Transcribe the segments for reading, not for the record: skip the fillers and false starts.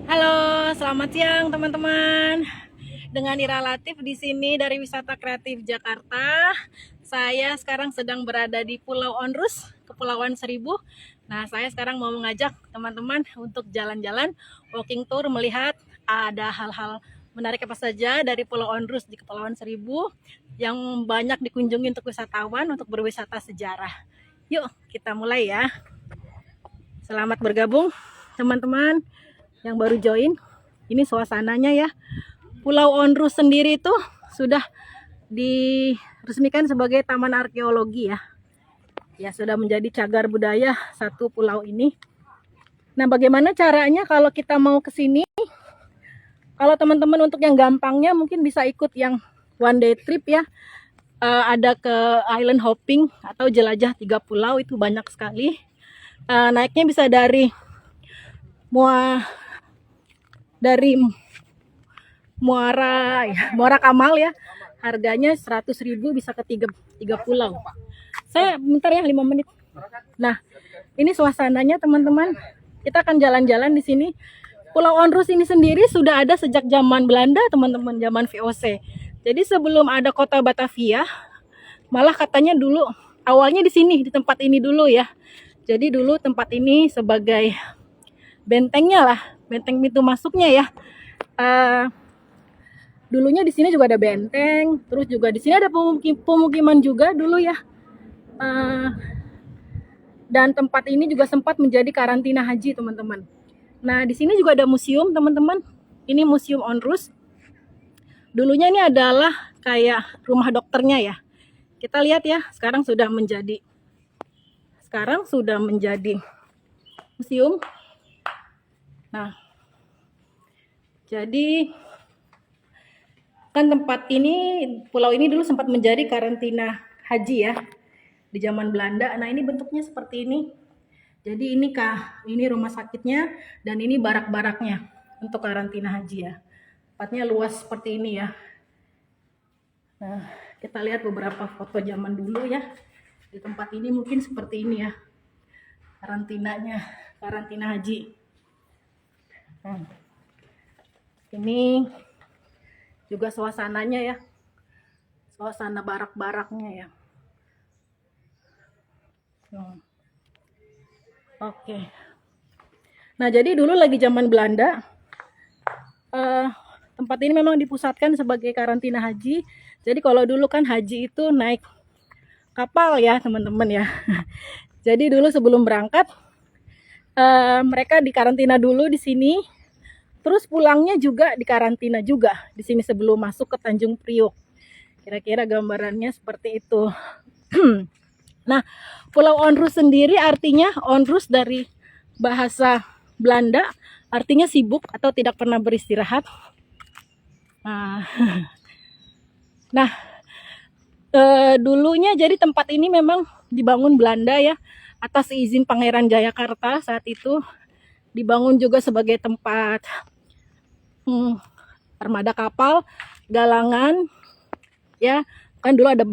Halo, selamat siang teman-teman. Dengan Ira Latif di sini dari Wisata Kreatif Jakarta. Saya sekarang sedang berada di Pulau Onrus, Kepulauan Seribu. Nah, saya sekarang mau mengajak teman-teman untuk jalan-jalan, walking tour, melihat ada hal-hal menarik apa saja dari Pulau Onrus di Kepulauan Seribu yang banyak dikunjungi untuk wisatawan, untuk berwisata sejarah. Yuk, kita mulai ya. Selamat bergabung teman-teman yang baru join. Ini suasananya ya. Pulau Onrus sendiri itu sudah diresmikan sebagai taman arkeologi ya. Ya, sudah menjadi cagar budaya satu pulau ini. Nah, bagaimana caranya kalau kita mau ke sini? Kalau teman-teman untuk yang gampangnya mungkin bisa ikut yang one day trip ya. Ada ke island hopping atau jelajah 3 pulau, itu banyak sekali. Naiknya bisa dari Muara Muara Kamal ya. Harganya 100.000 bisa ke tiga pulau. Saya bentar ya 5 menit. Nah, ini suasananya teman-teman. Kita akan jalan-jalan di sini. Pulau Onrus ini sendiri sudah ada sejak zaman Belanda, teman-teman, zaman VOC. Jadi sebelum ada kota Batavia, malah katanya dulu awalnya di sini, di tempat ini dulu ya. Jadi dulu tempat ini sebagai bentengnya lah, benteng pintu masuknya ya. Dulunya di sini juga ada benteng, terus juga di sini ada pemukiman juga dulu ya. Dan tempat ini juga sempat menjadi karantina haji, teman-teman. Nah, di sini juga ada museum, teman-teman. Ini Museum Onrus. Dulunya ini adalah kayak rumah dokternya ya. Kita lihat ya, sekarang sudah menjadi museum. Nah, jadi kan tempat ini, pulau ini dulu sempat menjadi karantina haji ya di zaman Belanda. Nah, ini bentuknya seperti ini. Jadi ini rumah sakitnya dan ini barak-baraknya untuk karantina haji ya. Tempatnya luas seperti ini ya. Nah, kita lihat beberapa foto zaman dulu ya. Di tempat ini mungkin seperti ini ya. Karantina haji. Nah, ini juga suasananya ya. Suasana barak-baraknya ya. Oke. Nah, jadi dulu lagi zaman Belanda, tempat ini memang dipusatkan sebagai karantina haji. Jadi kalau dulu kan haji itu naik kapal ya, teman-teman ya. Jadi dulu sebelum berangkat, mereka dikarantina dulu di sini. Terus pulangnya juga dikarantina juga di sini sebelum masuk ke Tanjung Priok. Kira-kira gambarannya seperti itu. Nah, Pulau Onrus sendiri artinya, Onrus dari bahasa Belanda artinya sibuk atau tidak pernah beristirahat. Nah, dulunya jadi tempat ini memang dibangun Belanda ya, atas izin Pangeran Jayakarta saat itu. Dibangun juga sebagai tempat armada kapal, galangan ya. Kan dulu ada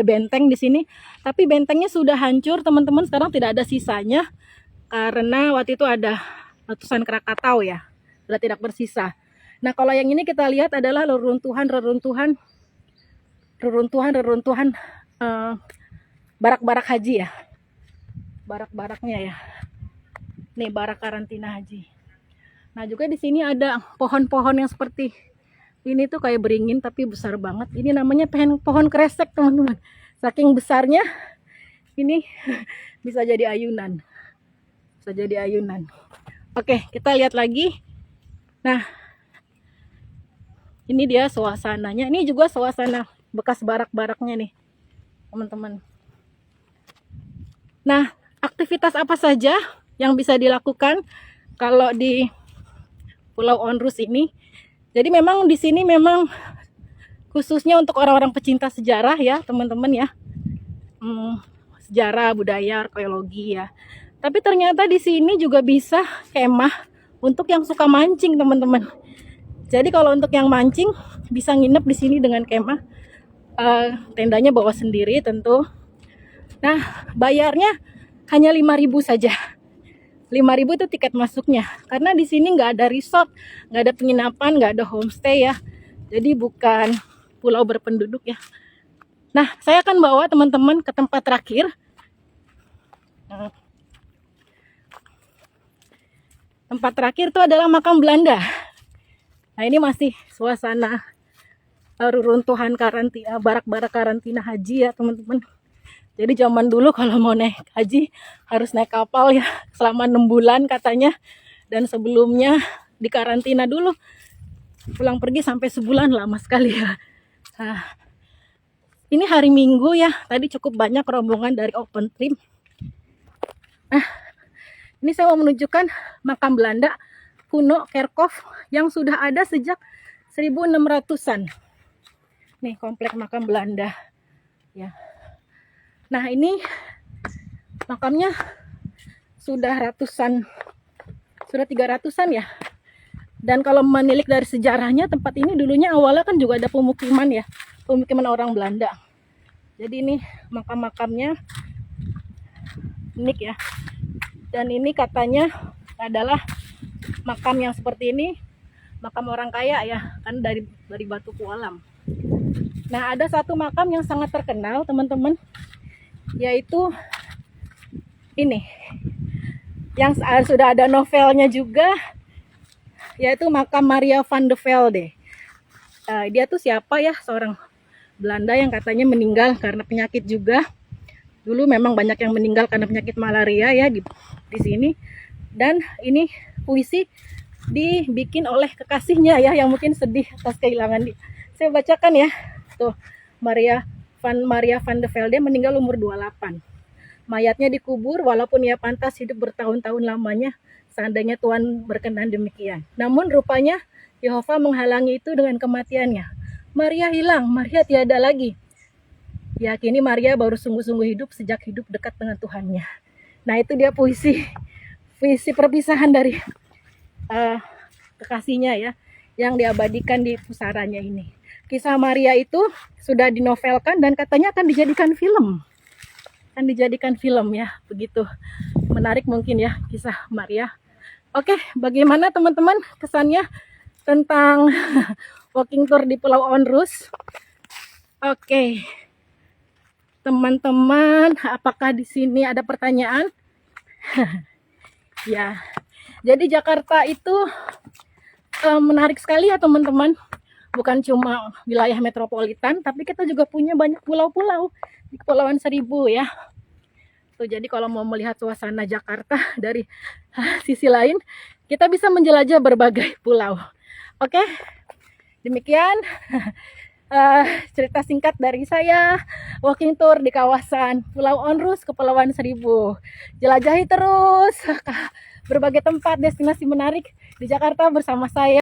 benteng di sini, tapi bentengnya sudah hancur, teman-teman. Sekarang tidak ada sisanya karena waktu itu ada letusan Krakatau ya, sudah tidak bersisa. Nah, kalau yang ini kita lihat adalah reruntuhan barak-barak haji ya, barak-baraknya ya. Nih, barak karantina haji. Nah, juga di sini ada pohon-pohon yang seperti ini tuh kayak beringin tapi besar banget. Ini namanya pohon kresek, teman-teman. Saking besarnya ini bisa jadi ayunan. Oke, kita lihat lagi. Nah, ini dia suasananya. Ini juga suasana bekas barak-baraknya nih, teman-teman. Nah, aktivitas apa saja yang bisa dilakukan kalau di Pulau Onrus ini? Jadi memang di sini memang khususnya untuk orang-orang pecinta sejarah ya, teman-teman ya. Sejarah, budaya, arkeologi ya. Tapi ternyata di sini juga bisa kemah untuk yang suka mancing, teman-teman. Jadi kalau untuk yang mancing bisa nginep di sini dengan kemah. Tendanya bawa sendiri tentu. Nah, bayarnya hanya 5.000 saja. 5.000 itu tiket masuknya. Karena di sini nggak ada resort, nggak ada penginapan, nggak ada homestay ya. Jadi bukan pulau berpenduduk ya. Nah, saya akan bawa teman-teman ke tempat terakhir. Tempat terakhir itu adalah makam Belanda. Nah, ini masih suasana reruntuhan karantina, barak-barak karantina haji ya teman-teman. Jadi zaman dulu kalau mau naik haji harus naik kapal ya selama 6 bulan katanya. Dan sebelumnya dikarantina dulu. Pulang pergi sampai sebulan, lama sekali ya. Nah, ini hari Minggu ya. Tadi cukup banyak rombongan dari Open Trip. Nah, ini saya mau menunjukkan makam Belanda kuno Kerkhof yang sudah ada sejak 1600-an. Nih komplek makam Belanda ya. Nah, ini makamnya sudah ratusan, sudah 300-an ya. Dan kalau menilik dari sejarahnya, tempat ini dulunya awalnya kan juga ada pemukiman ya, pemukiman orang Belanda. Jadi ini makam-makamnya unik ya. Dan ini katanya adalah makam yang seperti ini, makam orang kaya ya, kan dari batu kualam. Nah, ada satu makam yang sangat terkenal teman-teman, yaitu ini yang sudah ada novelnya juga, yaitu makam Maria van de Velde. Dia tuh siapa ya, seorang Belanda yang katanya meninggal karena penyakit juga. Dulu memang banyak yang meninggal karena penyakit malaria ya di sini. Dan ini puisi dibikin oleh kekasihnya ya, yang mungkin sedih atas kehilangan dia. Saya bacakan ya. Tuh, Maria van de Velde meninggal umur 28. Mayatnya dikubur walaupun ia pantas hidup bertahun-tahun lamanya seandainya Tuhan berkenan demikian. Namun rupanya Yehova menghalangi itu dengan kematiannya. Maria hilang, Maria tiada lagi. Ya, kini Maria baru sungguh-sungguh hidup sejak hidup dekat dengan Tuhannya. Nah, itu dia puisi perpisahan dari kekasihnya ya, yang diabadikan di pusaranya ini. Kisah Maria itu sudah dinovelkan dan katanya akan dijadikan film. Ya, begitu menarik mungkin ya kisah Maria. Oke, bagaimana teman-teman kesannya tentang walking tour di Pulau Onrus? Oke, teman-teman, apakah di sini ada pertanyaan? Ya, jadi Jakarta itu menarik sekali ya teman-teman. Bukan cuma wilayah metropolitan, tapi kita juga punya banyak pulau-pulau di Kepulauan Seribu ya. Tuh, jadi kalau mau melihat suasana Jakarta dari sisi lain, kita bisa menjelajah berbagai pulau. Oke, demikian cerita singkat dari saya, walking tour di kawasan Pulau Onrus, Kepulauan Seribu. Jelajahi terus berbagai tempat destinasi menarik di Jakarta bersama saya.